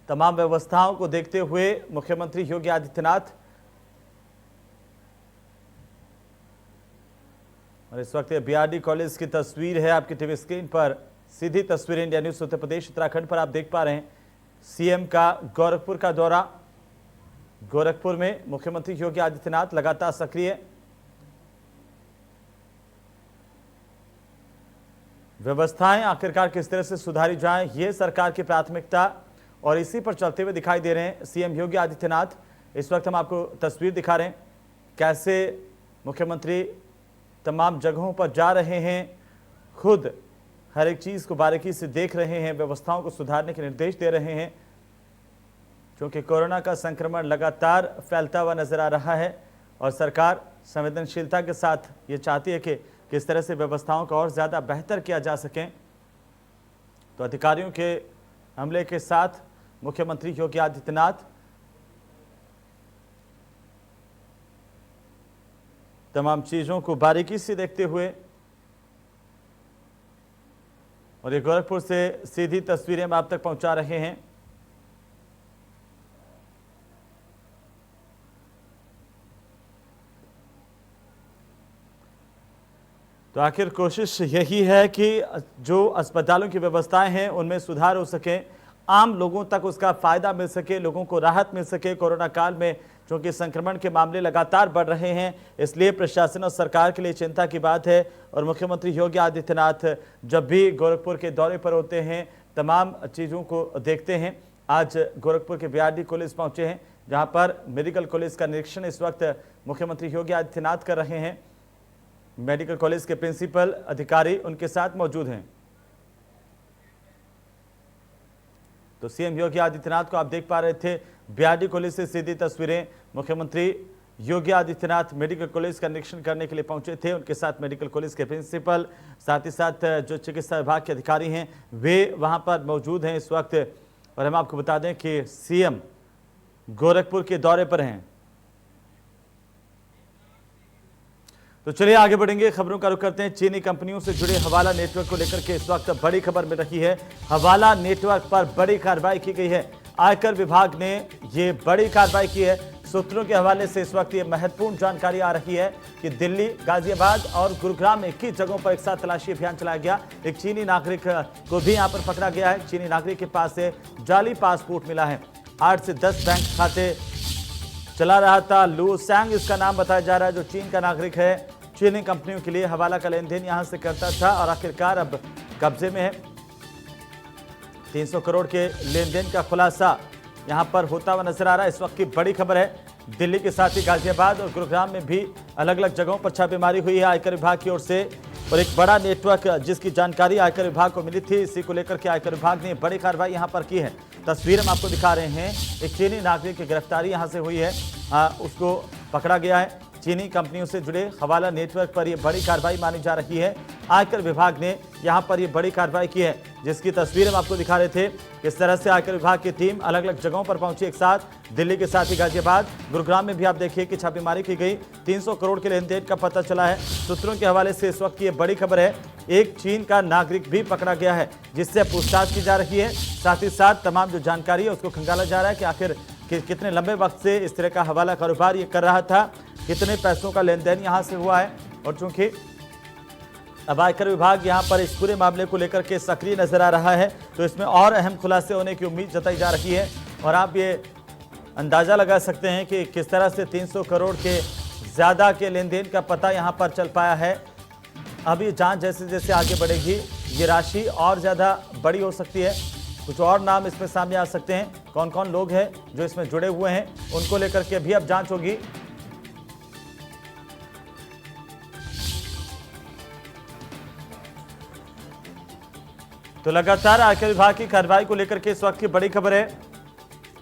तमाम व्यवस्थाओं को देखते हुए मुख्यमंत्री योगी आदित्यनाथ, और इस वक्त बीआरडी कॉलेज की तस्वीर है आपकी टीवी स्क्रीन पर, सीधी तस्वीर इंडिया न्यूज उत्तर प्रदेश उत्तराखंड पर आप देख पा रहे हैं। सीएम का गोरखपुर का दौरा, गोरखपुर में मुख्यमंत्री योगी आदित्यनाथ लगातार सक्रिय। व्यवस्थाएं आखिरकार किस तरह से सुधारी जाएं, ये सरकार की प्राथमिकता, और इसी पर चलते हुए दिखाई दे रहे हैं सीएम योगी आदित्यनाथ। इस वक्त हम आपको तस्वीर दिखा रहे हैं कैसे मुख्यमंत्री तमाम जगहों पर जा रहे हैं, खुद हर एक चीज़ को बारीकी से देख रहे हैं, व्यवस्थाओं को सुधारने के निर्देश दे रहे हैं, क्योंकि कोरोना का संक्रमण लगातार फैलता हुआ नजर आ रहा है और सरकार संवेदनशीलता के साथ ये चाहती है कि किस तरह से व्यवस्थाओं को और ज़्यादा बेहतर किया जा सके। तो अधिकारियों के हमले के साथ मुख्यमंत्री योगी आदित्यनाथ तमाम चीज़ों को बारीकी से देखते हुए, और ये गोरखपुर से सीधी तस्वीरें हम आप तक पहुंचा रहे हैं। तो आखिर कोशिश यही है कि जो अस्पतालों की व्यवस्थाएं हैं उनमें सुधार हो सके, आम लोगों तक उसका फायदा मिल सके, लोगों को राहत मिल सके। कोरोना काल में चूंकि संक्रमण के मामले लगातार बढ़ रहे हैं, इसलिए प्रशासन और सरकार के लिए चिंता की बात है। और मुख्यमंत्री योगी आदित्यनाथ जब भी गोरखपुर के दौरे पर होते हैं, तमाम चीज़ों को देखते हैं। आज गोरखपुर के बीआरडी कॉलेज पहुंचे हैं, जहां पर मेडिकल कॉलेज का निरीक्षण इस वक्त मुख्यमंत्री योगी आदित्यनाथ कर रहे हैं। मेडिकल कॉलेज के प्रिंसिपल अधिकारी उनके साथ मौजूद हैं। तो सीएम योगी आदित्यनाथ को आप देख पा रहे थे, बीआरडी कॉलेज से सीधी तस्वीरें। मुख्यमंत्री योगी आदित्यनाथ मेडिकल कॉलेज का निरीक्षण करने के लिए पहुंचे थे, उनके साथ मेडिकल कॉलेज के प्रिंसिपल, साथ ही साथ जो चिकित्सा विभाग के अधिकारी हैं वे वहां पर मौजूद हैं इस वक्त। और हम आपको बता दें कि सीएम गोरखपुर के दौरे पर हैं। तो चलिए आगे बढ़ेंगे, खबरों का रुख करते हैं। चीनी कंपनियों से जुड़े हवाला नेटवर्क को लेकर के इस वक्त बड़ी खबर मिल रही है। हवाला नेटवर्क पर बड़ी कार्रवाई की गई है, आयकर विभाग ने ये बड़ी कार्रवाई की है। सूत्रों के हवाले से इस वक्त ये महत्वपूर्ण जानकारी आ रही है कि दिल्ली, गाजियाबाद और गुरुग्राम में 21 जगहों पर एक साथ तलाशी अभियान चलाया गया। एक चीनी नागरिक को भी यहाँ पर पकड़ा गया है। चीनी नागरिक के पास से जाली पासपोर्ट मिला है। 8 से 10 बैंक खाते चला रहा था। लू सैंग इसका नाम बताया जा रहा है, जो चीन का नागरिक है। चीनी कंपनियों के लिए हवाला का लेन देन यहां से करता था और आखिरकार अब कब्जे में है। 300 करोड़ के लेन देन का खुलासा यहां पर होता हुआ नजर आ रहा है। इस वक्त की बड़ी खबर है, दिल्ली के साथ ही गाजियाबाद और गुरुग्राम में भी अलग अलग जगहों पर छापेमारी हुई है आयकर विभाग की ओर से। और एक बड़ा नेटवर्क जिसकी जानकारी आयकर विभाग को मिली थी, इसी को लेकर के आयकर विभाग ने बड़ी कार्रवाई यहां पर की है। तस्वीर हम आपको दिखा रहे हैं, एक चीनी नागरिक की गिरफ्तारी यहां से हुई है, उसको पकड़ा गया है। चीनी कंपनियों से जुड़े हवाला नेटवर्क पर यह बड़ी कार्रवाई मानी जा रही है। आयकर विभाग ने यहां पर यह बड़ी कार्रवाई की है, जिसकी तस्वीर हम आपको दिखा रहे थे। किस तरह से आयकर विभाग की टीम अलग अलग जगहों पर पहुंची एक साथ, दिल्ली के साथ ही गाजियाबाद, गुरुग्राम में भी आप देखिए कि छापेमारी की गई। 300 करोड़ के लेन देन का पता चला है। सूत्रों के हवाले से इस वक्त की यह बड़ी खबर है, एक चीन का नागरिक भी पकड़ा गया है, जिससे पूछताछ की जा रही है। साथ ही साथ तमाम जो जानकारी है उसको खंगाला जा रहा है कि आखिर कितने लंबे वक्त से इस तरह का हवाला कारोबार ये कर रहा था, कितने पैसों का लेन देन यहाँ से हुआ है। और चूंकि अब आयकर विभाग यहाँ पर इस पूरे मामले को लेकर के सक्रिय नजर आ रहा है, तो इसमें और अहम खुलासे होने की उम्मीद जताई जा रही है। और आप ये अंदाज़ा लगा सकते हैं कि किस तरह से 300 करोड़ के ज़्यादा के लेन देन का पता यहाँ पर चल पाया है। अब ये जाँच जैसे जैसे आगे बढ़ेगी, ये राशि और ज़्यादा बड़ी हो सकती है। कुछ और नाम इसमें सामने आ सकते हैं, कौन कौन लोग हैं जो इसमें जुड़े हुए हैं, उनको लेकर के भी अब जांच होगी। तो लगातार आयकर विभाग की कार्रवाई को लेकर के इस वक्त की बड़ी खबर है।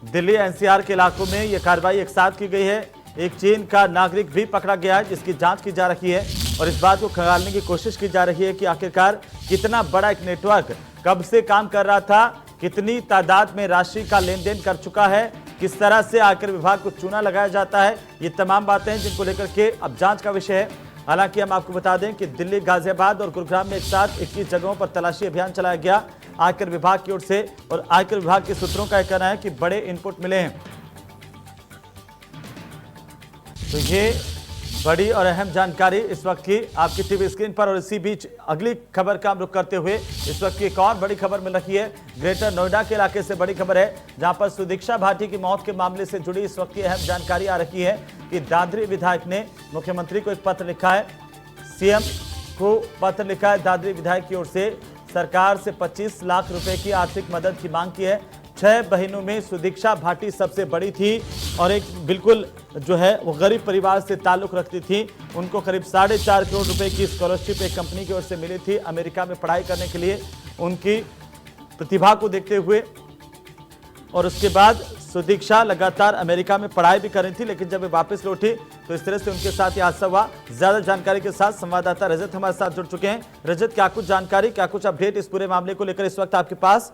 दिल्ली एनसीआर के इलाकों में यह कार्रवाई एक साथ की गई है। एक चीन का नागरिक भी पकड़ा गया है, जिसकी जांच की जा रही है और इस बात को खंगालने की कोशिश की जा रही है कि आखिरकार कितना बड़ा एक नेटवर्क कब से काम कर रहा था, कितनी तादाद में राशि का लेन देन कर चुका है, किस तरह से आयकर विभाग को चूना लगाया जाता है। ये तमाम बातें हैं जिनको लेकर के अब जांच का विषय है। हालांकि हम आपको बता दें कि दिल्ली, गाजियाबाद और गुरुग्राम में एक साथ 21 जगहों पर तलाशी अभियान चलाया गया। आयकर विभाग की ओर से। और आयकर विभाग के सूत्रों का कहना है कि बड़े इनपुट मिले हैं। तो ये बड़ी और अहम जानकारी इस वक्त की आपकी टीवी स्क्रीन पर। और इसी बीच अगली खबर का हम रुख करते हुए इस वक्त की एक और बड़ी खबर मिल रही है। ग्रेटर नोएडा के इलाके से बड़ी खबर है, जहां पर सुदीक्षा भाटी की मौत के मामले से जुड़ी इस वक्त की अहम जानकारी आ रही है कि दादरी विधायक ने मुख्यमंत्री को एक पत्र लिखा है। सीएम को पत्र लिखा है दादरी विधायक की ओर से। सरकार से 25 लाख रुपए की आर्थिक मदद की मांग की है। 6 बहनों में सुदीक्षा भाटी सबसे बड़ी थी और एक बिल्कुल जो है वो गरीब परिवार से ताल्लुक रखती थी। उनको करीब 4.5 करोड़ रुपए की स्कॉलरशिप एक कंपनी की ओर से मिली थी अमेरिका में पढ़ाई करने के लिए, उनकी प्रतिभा को देखते हुए। और उसके बाद सुदीक्षा लगातार अमेरिका में पढ़ाई भी कर रही थी, लेकिन जब वे वापस लौटी तो इस तरह से उनके साथ यह हादसा हुआ। ज्यादा जानकारी के साथ संवाददाता रजत हमारे साथ जुड़ चुके हैं। रजत, क्या कुछ जानकारी, क्या कुछ अपडेट इस पूरे मामले को लेकर इस वक्त आपके पास?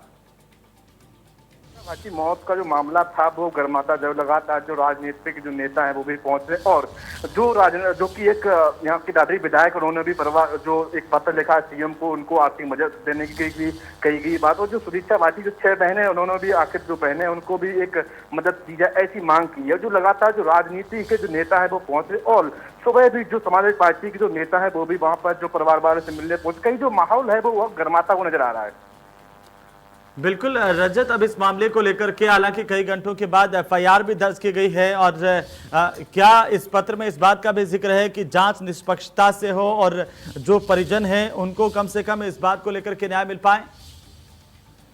की मौत का जो मामला था वो गर्माता जब लगातार जो राजनीतिक जो नेता है वो भी पहुंच रहे और जो कि एक यहाँ की दादरी विधायक उन्होंने भी जो एक पत्र लिखा सीएम को, उनको आर्थिक मदद देने की कही गई बात। और जो सुदीक्षा भाटी जो 6 बहनें उन्होंने भी आखिर जो बहनें उनको भी एक मदद दी जाए ऐसी मांग की है। जो लगातार जो राजनीति के जो नेता है वो पहुंच रहे और सुबह भी जो समाजवादी पार्टी के जो नेता है वो भी वहां पर जो परिवार वालों से मिलने पहुंचे। कहीं जो माहौल है वो गर्माता हुआ नजर आ रहा है। बिल्कुल रजत, अब इस मामले को लेकर के हालांकि कई घंटों के बाद एफआईआर भी दर्ज की गई है और क्या इस पत्र में इस बात का भी जिक्र है कि जांच निष्पक्षता से हो और जो परिजन हैं उनको कम से कम इस बात को लेकर के न्याय मिल पाए?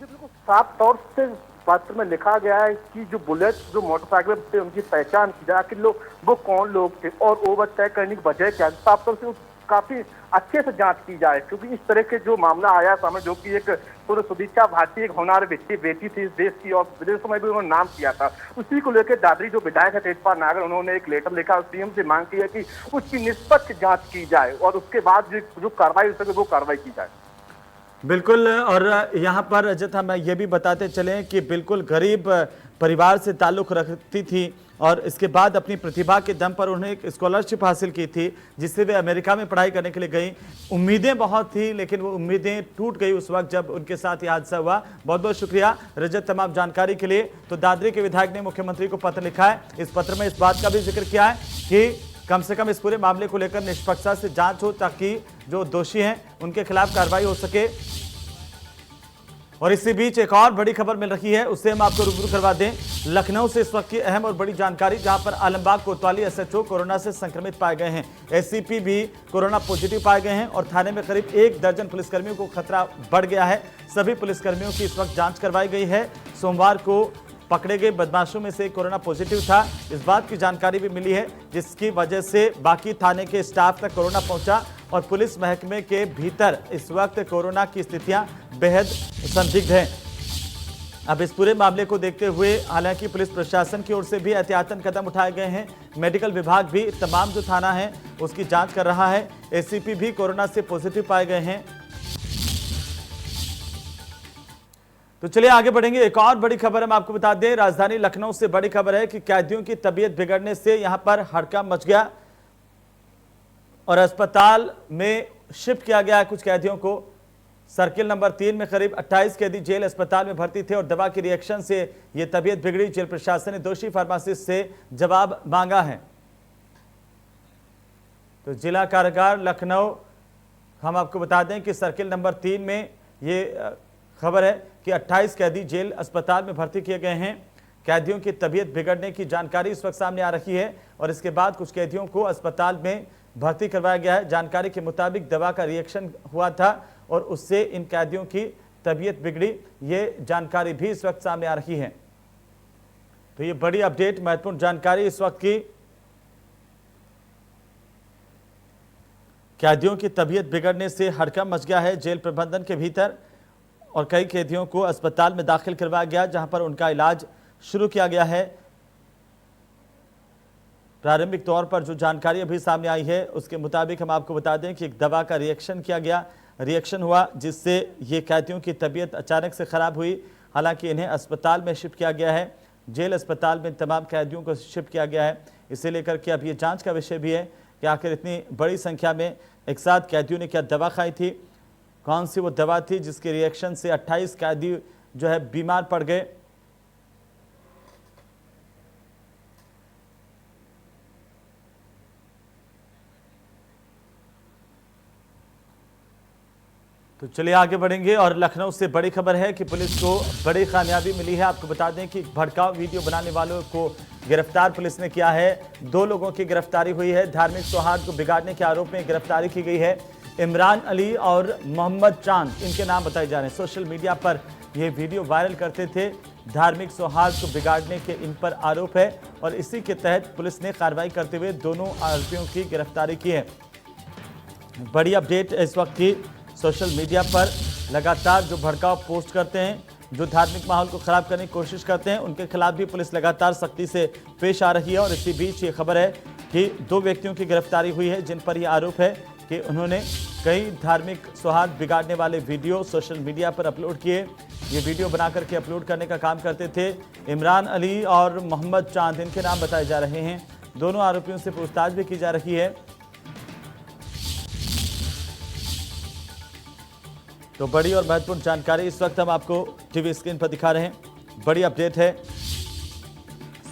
बिल्कुल साफ तौर से पत्र में लिखा गया है कि जो बुलेट जो मोटरसाइकिल से उनकी पहचान की जाए, आखिर लोग वो कौन लोग थे और ओवरटेक करने की वजह क्या, साफ तौर से काफी अच्छे से जांच की जाए। क्योंकि इस तरह के जो मामला आया सामने, जो कि एक सुदीक्षा भाटी एक होनहार बेटी थी इस देश की और विदेशों में भी उन्होंने नाम किया था, उसी को लेकर दादरी जो विधायक है तेजपाल नागर, उन्होंने एक लेटर लिखा और सीएम से मांग की है कि उसकी निष्पक्ष जांच की जाए और उसके बाद जो कार्रवाई हो सके वो कार्रवाई की जाए। बिल्कुल, और यहाँ पर रजत हम ये भी बताते चले कि बिल्कुल गरीब परिवार से ताल्लुक रखती थी और इसके बाद अपनी प्रतिभा के दम पर उन्होंने एक स्कॉलरशिप हासिल की थी जिससे वे अमेरिका में पढ़ाई करने के लिए गई। उम्मीदें बहुत थी, लेकिन वो उम्मीदें टूट गई उस वक्त जब उनके साथ यह हादसा हुआ। बहुत बहुत शुक्रिया रजत तमाम जानकारी के लिए। तो दादरी के विधायक ने मुख्यमंत्री को पत्र लिखा है। इस पत्र में इस बात का भी जिक्र किया है कि कम से कम इस पूरे मामले को लेकर निष्पक्षता से जांच हो ताकि जो दोषी हैं उनके खिलाफ कार्रवाई हो सके। और इसी बीच एक और बड़ी खबर मिल रही है, उससे हम आपको रूबरू करवा दें। लखनऊ से इस वक्त की अहम और बड़ी जानकारी, जहां पर आलमबाग कोतवाली एसएचओ कोरोना से संक्रमित पाए गए हैं। एसीपी भी कोरोना पॉजिटिव पाए गए हैं और थाने में करीब 1 दर्जन पुलिसकर्मियों को खतरा बढ़ गया है। सभी पुलिसकर्मियों की इस वक्त जांच करवाई गई है। सोमवार को पकड़े गए बदमाशों में से कोरोना पॉजिटिव था, इस बात की जानकारी भी मिली है, जिसकी वजह से बाकी थाने के स्टाफ तक कोरोना पहुंचा और पुलिस महकमे के भीतर इस वक्त कोरोना की स्थितियां बेहद संदिग्ध हैं। अब इस पूरे मामले को देखते हुए हालांकि पुलिस प्रशासन की ओर से भी एहतियातन कदम उठाए गए हैं। मेडिकल विभाग भी तमाम जो थाना है उसकी जांच कर रहा है। एसीपी भी कोरोना से पॉजिटिव पाए गए हैं। तो चलिए आगे बढ़ेंगे। एक और बड़ी खबर हम आपको बता दें, राजधानी लखनऊ से बड़ी खबर है कि कैदियों की तबीयत बिगड़ने से यहां पर हड़कंप मच गया और अस्पताल में शिफ्ट किया गया है कुछ कैदियों को। सर्किल नंबर 3 में करीब 28 कैदी जेल अस्पताल में भर्ती थे और दवा की रिएक्शन से यह तबीयत बिगड़ी। जेल प्रशासन ने दोषी फार्मासिस्ट से जवाब मांगा है। तो जिला कारागार लखनऊ, हम आपको बता दें कि सर्किल नंबर 3 में ये खबर है कि 28 कैदी जेल अस्पताल में भर्ती किए गए हैं। कैदियों की तबीयत बिगड़ने की जानकारी इस वक्त सामने आ रही है और इसके बाद कुछ कैदियों को अस्पताल में भर्ती करवाया गया है। जानकारी के मुताबिक दवा का रिएक्शन हुआ था और उससे इन कैदियों की तबीयत बिगड़ी, ये जानकारी भी इस वक्त सामने आ रही है। तो ये बड़ी अपडेट, महत्वपूर्ण जानकारी इस वक्त की। कैदियों की तबीयत बिगड़ने से हड़कंप मच गया है जेल प्रबंधन के भीतर और कई कैदियों को अस्पताल में दाखिल करवाया गया जहां पर उनका इलाज शुरू किया गया है। प्रारंभिक तौर पर जो जानकारी अभी सामने आई है उसके मुताबिक हम आपको बता दें कि एक दवा का रिएक्शन किया गया, रिएक्शन हुआ जिससे ये कैदियों की तबीयत अचानक से ख़राब हुई। हालांकि इन्हें अस्पताल में शिफ्ट किया गया है, जेल अस्पताल में तमाम कैदियों को शिफ्ट किया गया है। इसे लेकर के अब ये जांच का विषय भी है कि आखिर इतनी बड़ी संख्या में एक साथ कैदियों ने क्या दवा खाई थी कौन सी वो दवा थी जिसके रिएक्शन से 28 कैदी जो है बीमार पड़ गए। तो चलिए आगे बढ़ेंगे और लखनऊ से बड़ी खबर है कि पुलिस को बड़ी कामयाबी मिली है। आपको बता दें कि भड़काऊ वीडियो बनाने वालों को गिरफ्तार पुलिस ने किया है। 2 लोगों की गिरफ्तारी हुई है। धार्मिक सौहार्द को बिगाड़ने के आरोप में गिरफ्तारी की गई है। इमरान अली और मोहम्मद चांद इनके नाम बताए जा रहे हैं। सोशल मीडिया पर ये वीडियो वायरल करते थे। धार्मिक सौहार्द को बिगाड़ने के इन पर आरोप है और इसी के तहत पुलिस ने कार्रवाई करते हुए दोनों आरोपियों की गिरफ्तारी की है। बड़ी अपडेट इस वक्त की, सोशल मीडिया पर लगातार जो भड़काऊ पोस्ट करते हैं, जो धार्मिक माहौल को खराब करने की कोशिश करते हैं, उनके खिलाफ भी पुलिस लगातार सख्ती से पेश आ रही है। और इसी बीच ये खबर है कि 2 व्यक्तियों की गिरफ्तारी हुई है जिन पर यह आरोप है कि उन्होंने कई धार्मिक सौहार्द बिगाड़ने वाले वीडियो सोशल मीडिया पर अपलोड किए। ये वीडियो बना करके अपलोड करने का काम करते थे। इमरान अली और मोहम्मद चांद इनके नाम बताए जा रहे हैं। दोनों आरोपियों से पूछताछ भी की जा रही है। तो बड़ी और महत्वपूर्ण जानकारी इस वक्त हम आपको टीवी स्क्रीन पर दिखा रहे हैं। बड़ी अपडेट है,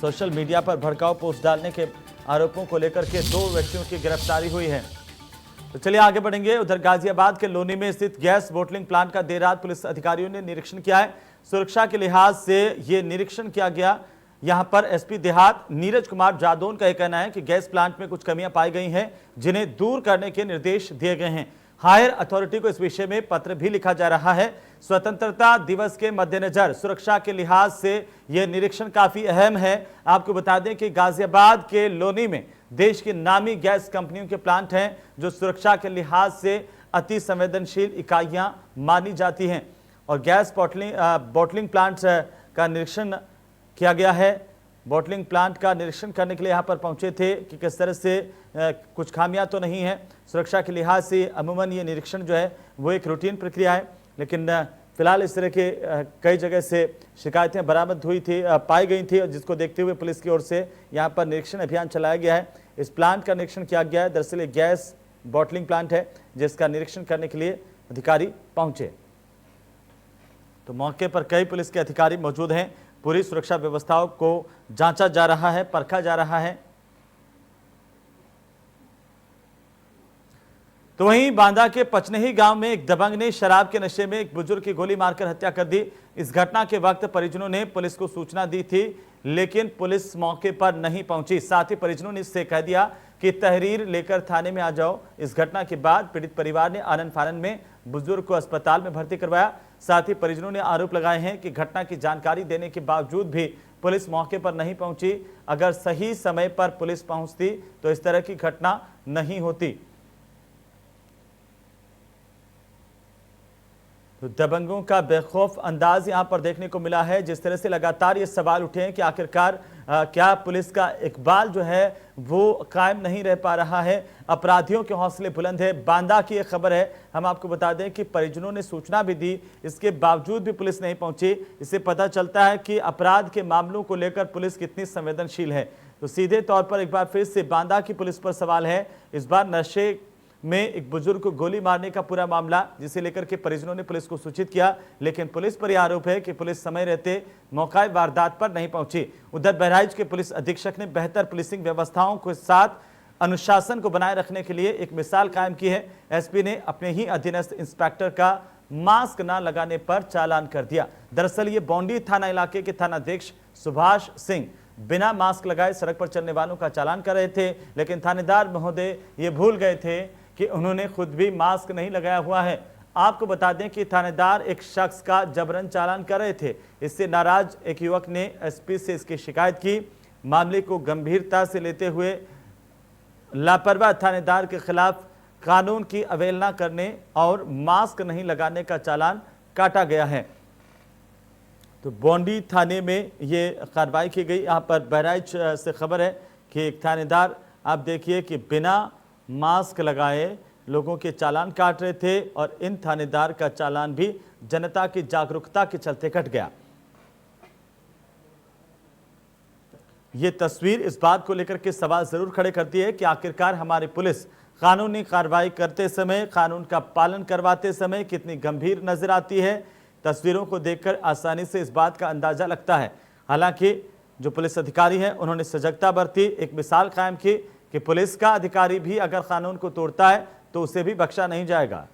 सोशल मीडिया पर भड़काऊ पोस्ट डालने के आरोपों को लेकर के 2 व्यक्तियों की गिरफ्तारी हुई है। तो चलिए आगे बढ़ेंगे। उधर गाजियाबाद के लोनी में स्थित गैस बोटलिंग प्लांट का देर रात पुलिस अधिकारियों ने निरीक्षण किया है। सुरक्षा के लिहाज से ये निरीक्षण किया गया। यहां पर एसपी देहात नीरज कुमार जादौन का यह कहना है कि गैस प्लांट में कुछ कमियां पाई गई हैं जिन्हें दूर करने के निर्देश दिए गए हैं। हायर अथॉरिटी को इस विषय में पत्र भी लिखा जा रहा है। स्वतंत्रता दिवस के मद्देनजर सुरक्षा के लिहाज से यह निरीक्षण काफी अहम है। आपको बता दें कि गाजियाबाद के लोनी में देश की नामी गैस कंपनियों के प्लांट हैं जो सुरक्षा के लिहाज से अति संवेदनशील इकाइयां मानी जाती हैं। और गैस बॉटलिंग प्लांट का निरीक्षण किया गया है। बॉटलिंग प्लांट का निरीक्षण करने के लिए यहाँ पर पहुंचे थे कि किस तरह से कुछ खामियां तो नहीं है। सुरक्षा के लिहाज से अमूमन ये निरीक्षण जो है वो एक रूटीन प्रक्रिया है, लेकिन फिलहाल इस तरह के कई जगह से शिकायतें बरामद हुई थी, पाई गई थी, जिसको देखते हुए पुलिस की ओर से यहाँ पर निरीक्षण अभियान चलाया गया है। इस प्लांट का निरीक्षण किया गया है। दरअसल ये गैस बॉटलिंग प्लांट है जिसका निरीक्षण करने के लिए अधिकारी पहुंचे। तो मौके पर कई पुलिस के अधिकारी मौजूद हैं। पूरी सुरक्षा व्यवस्थाओं को जांचा जा रहा है, परखा जा रहा है। तो वहीं बांदा के पचनही गांव में एक दबंग ने शराब के नशे में एक बुजुर्ग की गोली मारकर हत्या कर दी। इस घटना के वक्त परिजनों ने पुलिस को सूचना दी थी, लेकिन पुलिस मौके पर नहीं पहुंची। साथ ही परिजनों ने इससे कह दिया कि तहरीर लेकर थाने में आ जाओ। इस घटना के बाद पीड़ित परिवार ने आनन फानन में बुजुर्ग को अस्पताल में भर्ती करवाया। साथ ही परिजनों ने आरोप लगाए हैं कि घटना की जानकारी देने के बावजूद भी पुलिस मौके पर नहीं पहुंची। अगर सही समय पर पुलिस पहुंचती तो इस तरह की घटना नहीं होती। तो दबंगों का बेखौफ अंदाज यहां पर देखने को मिला है। जिस तरह से लगातार ये सवाल उठे हैं कि आखिरकार क्या पुलिस का इकबाल जो है वो कायम नहीं रह पा रहा है। अपराधियों के हौसले बुलंद है। बांदा की एक खबर है, हम आपको बता दें कि परिजनों ने सूचना भी दी, इसके बावजूद भी पुलिस नहीं पहुंची। इससे पता चलता है कि अपराध के मामलों को लेकर पुलिस कितनी संवेदनशील है। तो सीधे तौर पर एक बार फिर से बांदा की पुलिस पर सवाल है। इस बार नशे में एक बुजुर्ग को गोली मारने का पूरा मामला, जिसे लेकर के परिजनों ने पुलिस को सूचित किया, लेकिन पुलिस पर यह आरोप है कि पुलिस समय रहते मौका वारदात पर नहीं पहुंची। उधर बहराइच के पुलिस अधीक्षक ने बेहतर पुलिसिंग व्यवस्थाओं के साथ अनुशासन को बनाए रखने के लिए एक मिसाल कायम की है। एसपी ने अपने ही अधीनस्थ इंस्पेक्टर का मास्क न लगाने पर चालान कर दिया। दरअसल ये बौंडी थाना इलाके के थानाध्यक्ष सुभाष सिंह बिना मास्क लगाए सड़क पर चलने वालों का चालान कर रहे थे, लेकिन थानेदार महोदय ये भूल गए थे कि उन्होंने खुद भी मास्क नहीं लगाया हुआ है। आपको बता दें कि थानेदार एक शख्स का जबरन चालान कर रहे थे। इससे नाराज एक युवक ने एसपी से इसकी शिकायत की। मामले को गंभीरता से लेते हुए लापरवाह थानेदार के खिलाफ कानून की अवहेलना करने और मास्क नहीं लगाने का चालान काटा गया है। तो बौंडी थाने में ये कार्रवाई की गई। यहाँ पर बहराइच से खबर है कि एक थानेदार, आप देखिए कि बिना मास्क लगाए लोगों के चालान काट रहे थे और इन थानेदार का चालान भी जनता की जागरूकता के चलते कट गया। ये तस्वीर इस बात को लेकर के सवाल जरूर खड़े करती है कि आखिरकार हमारी पुलिस कानूनी कार्रवाई करते समय, कानून का पालन करवाते समय कितनी गंभीर नजर आती है। तस्वीरों को देखकर आसानी से इस बात का अंदाजा लगता है। हालांकि जो पुलिस अधिकारी हैं उन्होंने सजगता बरती, एक मिसाल कायम की कि पुलिस का अधिकारी भी अगर कानून को तोड़ता है तो उसे भी बख्शा नहीं जाएगा।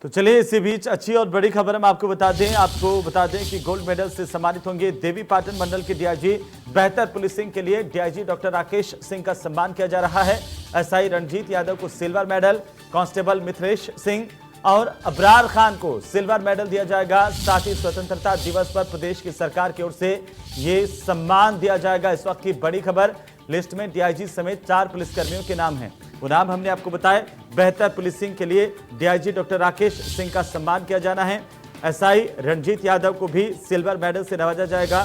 तो चलिए इसी बीच अच्छी और बड़ी खबर हम आपको बता दें कि गोल्ड मेडल से सम्मानित होंगे देवी पाटन मंडल के डीआईजी। बेहतर पुलिसिंग के लिए डीआईजी डॉक्टर राकेश सिंह का सम्मान किया जा रहा है। एसआई रणजीत यादव को silver medal, constable Mithilesh Singh और अबरार खान को सिल्वर मेडल दिया जाएगा। साथ ही स्वतंत्रता दिवस पर प्रदेश की सरकार की ओर से ये सम्मान दिया जाएगा। इस वक्त की बड़ी खबर, लिस्ट में डीआईजी समेत 4 पुलिसकर्मियों के नाम हैं। वो नाम हमने आपको बताया। बेहतर पुलिसिंग के लिए डीआईजी डॉक्टर राकेश सिंह का सम्मान किया जाना है। एसआई रणजीत यादव को भी सिल्वर मेडल से नवाजा जाएगा।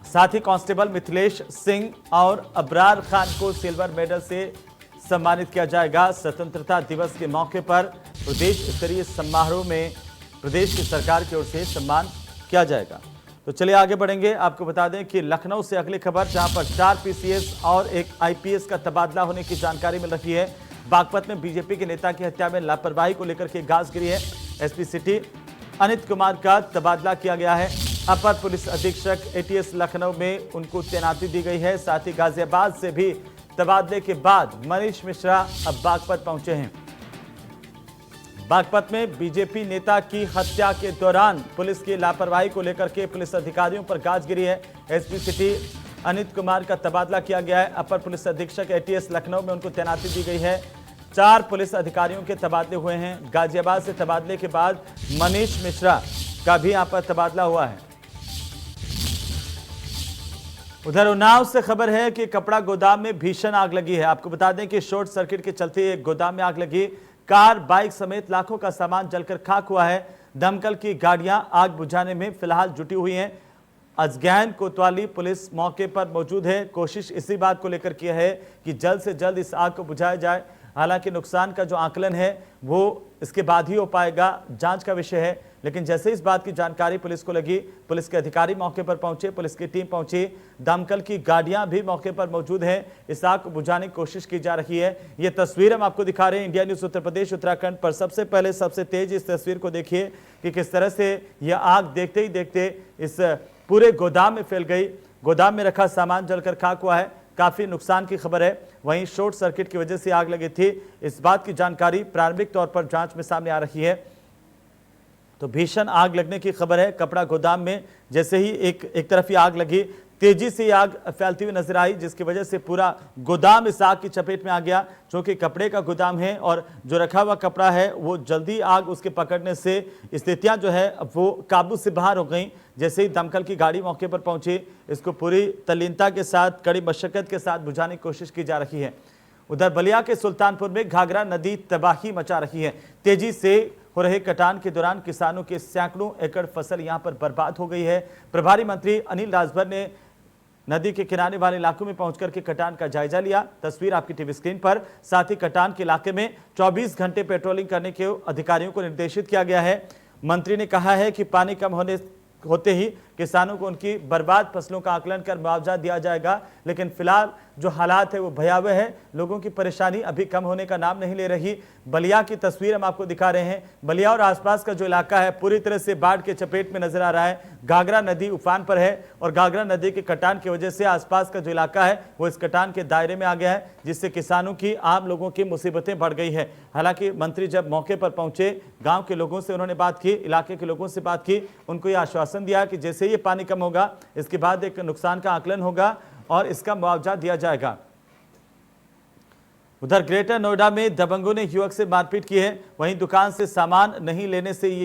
साथ ही कांस्टेबल मिथिलेश सिंह और अबरार खान को सिल्वर मेडल से सम्मानित किया जाएगा। स्वतंत्रता दिवस के मौके पर प्रदेश स्तरीय समारोह में प्रदेश की सरकार की ओर से सम्मान किया जाएगा। तो चलिए आगे बढ़ेंगे। आपको बता दें कि लखनऊ से अगली खबर, जहां पर 4 पीसीएस और 1 आईपीएस का तबादला होने की जानकारी मिल रही है। बागपत में बीजेपी के नेता की हत्या में लापरवाही को लेकर के गाज गिरी है। एसपी सिटी अनित कुमार का तबादला किया गया है। अपर पुलिस अधीक्षक एटीएस लखनऊ में उनको तैनाती दी गई है। साथ ही गाजियाबाद से भी तबादले के बाद मनीष मिश्रा अब बागपत पहुंचे हैं। बागपत में बीजेपी नेता की हत्या के दौरान पुलिस की लापरवाही को लेकर के पुलिस अधिकारियों पर गाज गिरी है। एसपी सिटी अनित कुमार का तबादला किया गया है। अपर पुलिस अधीक्षक एटीएस लखनऊ में उनको तैनाती दी गई है। 4 पुलिस अधिकारियों के तबादले हुए हैं। गाजियाबाद से तबादले के बाद मनीष मिश्रा का भी यहां पर तबादला हुआ है। उधर उन्नाव से खबर है कि कपड़ा गोदाम में भीषण आग लगी है। आपको बता दें कि शॉर्ट सर्किट के चलते एक गोदाम में आग लगी। कार, बाइक समेत लाखों का सामान जलकर खाक हुआ है। दमकल की गाड़ियां आग बुझाने में फिलहाल जुटी हुई हैं। अजगैन कोतवाली पुलिस मौके पर मौजूद है। कोशिश इसी बात को लेकर की है कि जल्द से जल्द इस आग को बुझाया जाए। हालांकि नुकसान का जो आकलन है वो इसके बाद ही हो पाएगा, जांच का विषय है। लेकिन जैसे इस बात की जानकारी पुलिस को लगी, पुलिस के अधिकारी मौके पर पहुंचे, पुलिस की टीम पहुंची, दमकल की गाड़ियां भी मौके पर मौजूद हैं। इस आग को बुझाने की कोशिश की जा रही है। ये तस्वीर हम आपको दिखा रहे हैं इंडिया न्यूज उत्तर प्रदेश उत्तराखंड पर। सबसे पहले सबसे तेज इस तस्वीर को देखिए कि किस तरह से यह आग देखते ही देखते इस पूरे गोदाम में फैल गई। गोदाम में रखा सामान जलकर खाक हुआ है। काफी नुकसान की खबर है। वहीं शॉर्ट सर्किट की वजह से आग लगी थी, इस बात की जानकारी प्रारंभिक तौर पर जांच में सामने आ रही है। तो भीषण आग लगने की खबर है। कपड़ा गोदाम में जैसे ही एक तरफ ही आग लगी, तेजी से आग फैलती हुई नजर आई, जिसकी वजह से पूरा गोदाम इस आग की चपेट में आ गया। क्योंकि कपड़े का गोदाम है और जो रखा हुआ कपड़ा है वो जल्दी आग उसके पकड़ने से स्थितियां जो है वो काबू से बाहर हो गई। जैसे ही दमकल की गाड़ी मौके पर पहुंची, इसको पूरी तल्लीनता के साथ, कड़ी मशक्कत के साथ बुझाने की कोशिश की जा रही है। उधर बलिया के सुल्तानपुर में घाघरा नदी तबाही मचा रही है। तेजी से हो रहे कटान के दौरान किसानों के सैकड़ों एकड़ फसल यहां पर बर्बाद हो गई है। प्रभारी मंत्री अनिल राजभर ने नदी के किनारे वाले इलाकों में पहुंचकर के कटान का जायजा लिया। तस्वीर आपकी टीवी स्क्रीन पर। साथ ही कटान के इलाके में 24 घंटे पेट्रोलिंग करने के अधिकारियों को निर्देशित किया गया है। मंत्री ने कहा है कि पानी कम होते ही किसानों को उनकी बर्बाद फसलों का आकलन कर मुआवजा दिया जाएगा। लेकिन फिलहाल जो हालात है वो भयावह है। लोगों की परेशानी अभी कम होने का नाम नहीं ले रही। बलिया की तस्वीर हम आपको दिखा रहे हैं। बलिया और आसपास का जो इलाका है पूरी तरह से बाढ़ के चपेट में नजर आ रहा है। घाघरा नदी उफान पर है और घाघरा नदी के कटान की वजह से आसपास का जो इलाका है वो इस कटान के दायरे में आ गया है, जिससे किसानों की, आम लोगों की मुसीबतें बढ़ गई है। हालांकि मंत्री जब मौके पर पहुंचे, गाँव के लोगों से उन्होंने बात की, इलाके के लोगों से बात की, उनको ये आश्वासन दिया कि जैसे ये पानी कम होगा इसके बाद एक नुकसान का आकलन होगा और इसका मुआवजा दिया जाएगा। उधर ग्रेटर नोएडा में दबंगों ने युवक से मारपीट की है। वहीं दुकान से सामान नहीं लेने से ये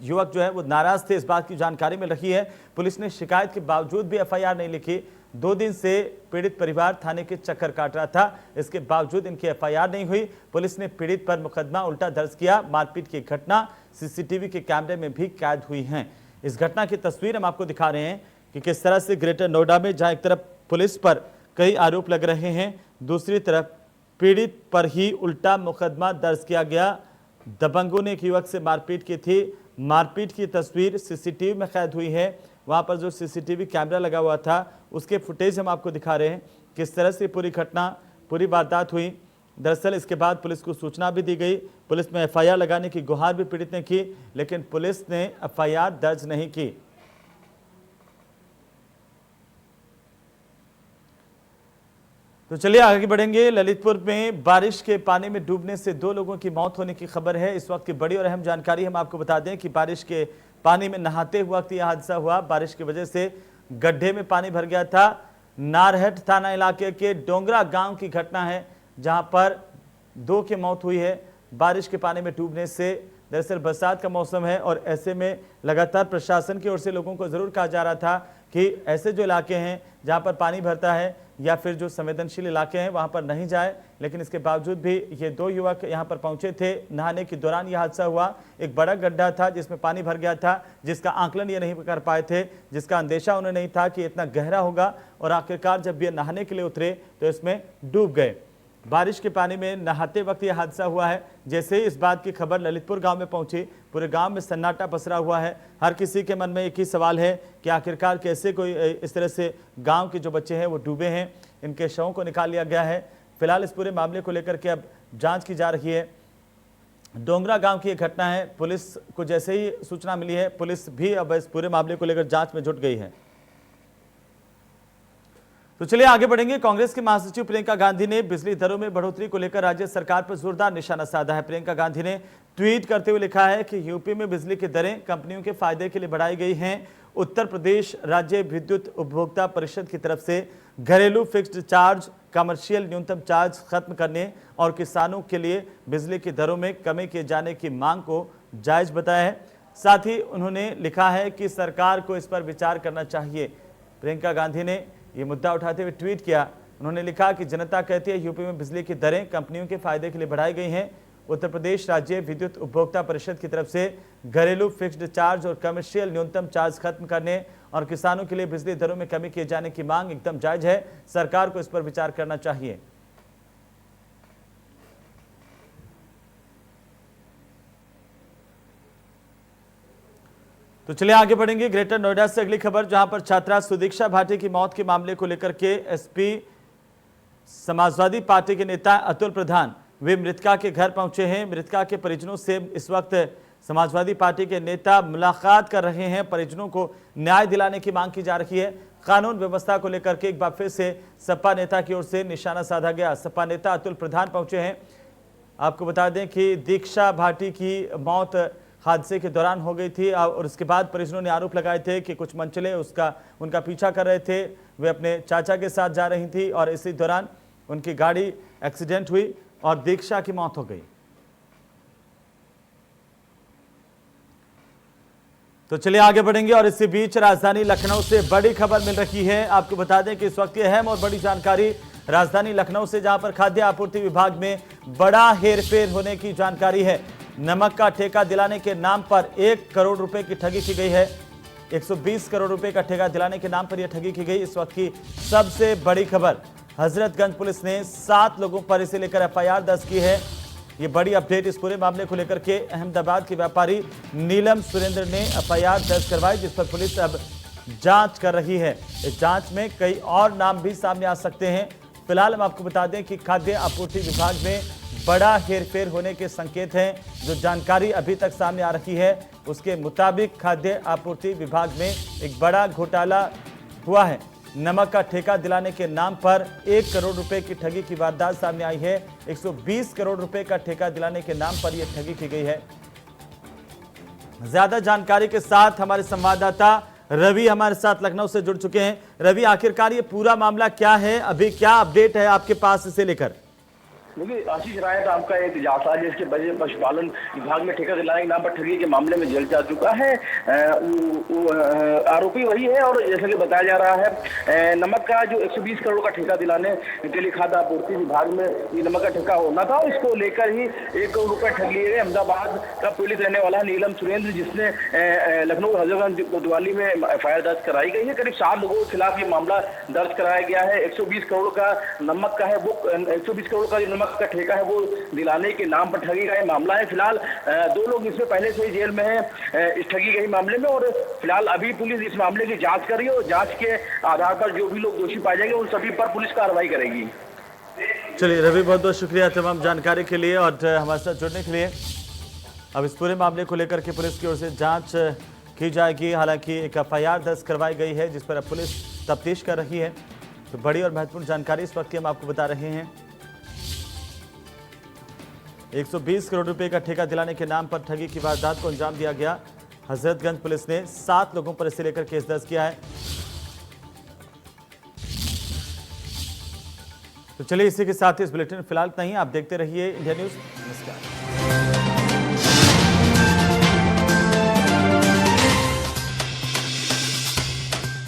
युवक जो है वो नाराज थे, इस बात की जानकारी मिल रही है। पुलिस ने शिकायत के बावजूद भी एफआईआर नहीं लिखी। 2 दिन से पीड़ित परिवार थाने के चक्कर काट रहा था, इसके बावजूद इनकी एफआईआर नहीं हुई। पुलिस ने पीड़ित पर मुकदमा उल्टा दर्ज किया। मारपीट की घटना सीसीटीवी के कैमरे में भी कैद हुई है। इस घटना की तस्वीर हम आपको दिखा रहे हैं कि किस तरह से ग्रेटर नोएडा में जहां एक तरफ पुलिस पर कई आरोप लग रहे हैं, दूसरी तरफ पीड़ित पर ही उल्टा मुकदमा दर्ज किया गया। दबंगों ने एक युवक से मारपीट की थी। मारपीट की तस्वीर सीसीटीवी में कैद हुई है। वहां पर जो सीसीटीवी कैमरा लगा हुआ था उसके फुटेज हम आपको दिखा रहे हैं, किस तरह से पूरी घटना, पूरी वारदात हुई। दरअसल इसके बाद पुलिस को सूचना भी दी गई। पुलिस में एफआईआर लगाने की गुहार भी पीड़ित ने की, लेकिन पुलिस ने एफआईआर दर्ज नहीं की। तो चलिए आगे बढ़ेंगे। ललितपुर में बारिश के पानी में डूबने से 2 लोगों की मौत होने की खबर है। इस वक्त की बड़ी और अहम जानकारी हम आपको बता दें कि बारिश के पानी में नहाते वक्त यह हादसा हुआ। बारिश की वजह से गड्ढे में पानी भर गया था। नारहट थाना इलाके के डोंगरा गांव की घटना है, जहां पर 2 की मौत हुई है बारिश के पानी में डूबने से। दरअसल बरसात का मौसम है और ऐसे में लगातार प्रशासन की ओर से लोगों को जरूर कहा जा रहा था कि ऐसे जो इलाके हैं जहां पर पानी भरता है या फिर जो संवेदनशील इलाके हैं वहां पर नहीं जाए, लेकिन इसके बावजूद भी ये 2 युवक यहां पर पहुंचे थे। नहाने के दौरान यह हादसा हुआ। एक बड़ा गड्ढा था जिसमें पानी भर गया था, जिसका आकलन ये नहीं कर पाए थे, जिसका अंदेशा उन्हें नहीं था कि इतना गहरा होगा, और आखिरकार जब ये नहाने के लिए उतरे तो इसमें डूब गए। बारिश के पानी में नहाते वक्त यह हादसा हुआ है। जैसे ही इस बात की खबर ललितपुर गांव में पहुंची, पूरे गांव में सन्नाटा पसरा हुआ है। हर किसी के मन में एक ही सवाल है कि आखिरकार कैसे कोई इस तरह से गांव के जो बच्चे हैं वो डूबे हैं। इनके शवों को निकाल लिया गया है। फिलहाल इस पूरे मामले को लेकर के अब जांच की जा रही है। डोंगरा गांव की एक घटना है। पुलिस को जैसे ही सूचना मिली है, पुलिस भी अब इस पूरे मामले को लेकर जांच में जुट गई है। तो चलिए आगे बढ़ेंगे। कांग्रेस की महासचिव प्रियंका गांधी ने बिजली दरों में बढ़ोतरी को लेकर राज्य सरकार पर जोरदार निशाना साधा है। प्रियंका गांधी ने ट्वीट करते हुए लिखा है कि यूपी में बिजली की दरें कंपनियों के फायदे के लिए बढ़ाई गई हैं। उत्तर प्रदेश राज्य विद्युत उपभोक्ता परिषद की तरफ से घरेलू फिक्स्ड चार्ज, कमर्शियल न्यूनतम चार्ज खत्म करने और किसानों के लिए बिजली की दरों में कमी किए जाने की मांग को जायज बताया है। साथ ही उन्होंने लिखा है कि सरकार को इस पर विचार करना चाहिए। प्रियंका गांधी ने ये मुद्दा उठाते हुए ट्वीट किया। उन्होंने लिखा कि जनता कहती है यूपी में बिजली की दरें कंपनियों के फायदे के लिए बढ़ाई गई हैं। उत्तर प्रदेश राज्य विद्युत उपभोक्ता परिषद की तरफ से घरेलू फिक्स्ड चार्ज और कमर्शियल न्यूनतम चार्ज खत्म करने और किसानों के लिए बिजली दरों में कमी किए जाने की मांग एकदम जायज है। सरकार को इस पर विचार करना चाहिए। तो चलिए आगे बढ़ेंगे। ग्रेटर नोएडा से अगली खबर, जहां पर छात्रा सुदीक्षा भाटी की मौत के मामले को लेकर के एसपी समाजवादी पार्टी के नेता अतुल प्रधान वे मृतका के घर पहुंचे हैं। मृतका के परिजनों से इस वक्त समाजवादी पार्टी के नेता मुलाकात कर रहे हैं। परिजनों को न्याय दिलाने की मांग की जा रही है। कानून व्यवस्था को लेकर के एक बार फिर से सपा नेता की ओर से निशाना साधा गया। सपा नेता अतुल प्रधान पहुंचे हैं। आपको बता दें कि दीक्षा भाटी की मौत हादसे के दौरान हो गई थी और उसके बाद परिजनों ने आरोप लगाए थे कि कुछ मंचले उनका पीछा कर रहे थे। वे अपने चाचा के साथ जा रही थी और इसी दौरान उनकी गाड़ी एक्सीडेंट हुई और दीक्षा की मौत हो गई। तो चलिए आगे बढ़ेंगे और इसी बीच राजधानी लखनऊ से बड़ी खबर मिल रही है। आपको बता दें कि इस वक्त की अहम और बड़ी जानकारी राजधानी लखनऊ से, जहां पर खाद्य आपूर्ति विभाग में बड़ा हेरफेर होने की जानकारी है। नमक का ठेका दिलाने के नाम पर 1 करोड़ रुपए की ठगी की गई है। 120 करोड़ रुपए का ठेका दिलाने के नाम पर यह ठगी की गई। इस वक्त की सबसे बड़ी खबर, हजरतगंज पुलिस ने 7 लोगों पर इसे लेकर एफआईआर दर्ज की है। ये बड़ी अपडेट इस पूरे मामले को लेकर के अहमदाबाद के व्यापारी नीलम सुरेंद्र ने एफआईआर दर्ज करवाई, जिस पर पुलिस अब जांच कर रही है। इस जांच में कई और नाम भी सामने आ सकते हैं। फिलहाल हम आपको बता दें कि खाद्य आपूर्ति विभाग में बड़ा हेरफेर होने के संकेत हैं। जो जानकारी अभी तक सामने आ रही है उसके मुताबिक खाद्य आपूर्ति विभाग में एक बड़ा घोटाला हुआ है। नमक का ठेका दिलाने के नाम पर 1 करोड़ रुपए की ठगी की वारदात सामने आई है। 120 करोड़ रुपए का ठेका दिलाने के नाम पर यह ठगी की गई है। ज्यादा जानकारी के साथ हमारे संवाददाता रवि हमारे साथ लखनऊ से जुड़ चुके हैं। रवि, आखिरकार ये पूरा मामला क्या है, अभी क्या अपडेट है आपके पास इसे लेकर? देखिए, आशीष राय नाम का एक जांच जिसके वजह पशुपालन विभाग में ठेका दिलाने के नाम पर ठगी के मामले में जेल जा चुका है। आरोपी वही है और जैसा कि बताया जा रहा है, नमक का जो 120 करोड़ का ठेका दिलाने के लिए खाद्य आपूर्ति विभाग में ये नमक का ठेका होना था, इसको लेकर ही 1 करोड़ रुपए ठग लिए गए। अहमदाबाद का पीड़ित रहने वाला नीलम सुरेंद्र, जिसने लखनऊ हजरतगंज कोतवाली में एफआईआर दर्ज कराई गई है। करीब 7 लोगों के खिलाफ ये मामला दर्ज कराया गया है। 120 करोड़ का नमक का है, वो 120 करोड़ का जो नमक लाख का ठेका है वो दिलाने के नाम पर ठगी का ये मामला है। फिलहाल 2 लोग इसमें पहले से ही जेल में हैं इस ठगी के ही मामले में, और फिलहाल अभी पुलिस इस मामले की जांच कर रही है और जांच के आधार पर जो भी लोग दोषी पाए जाएंगे उन सभी पर पुलिस कार्रवाई करेगी। चलिए रवि, बहुत बहुत शुक्रिया तमाम जानकारी के लिए और हमारे साथ जुड़ने के लिए। अब इस पूरे मामले को लेकर के पुलिस की ओर से जांच की जाएगी। हालांकि एक FIR दर्ज करवाई गई है जिस पर अब पुलिस तफ्तीश कर रही है। तो बड़ी और महत्वपूर्ण जानकारी इस वक्त की हम आपको बता रहे हैं। 120 करोड़ रुपए का ठेका दिलाने के नाम पर ठगी की वारदात को अंजाम दिया गया। हजरतगंज पुलिस ने 7 लोगों पर इसे लेकर केस दर्ज किया है। तो चलिए इसी के साथ ही इस बुलेटिन फिलहाल इतना ही। आप देखते रहिए इंडिया न्यूज। नमस्कार।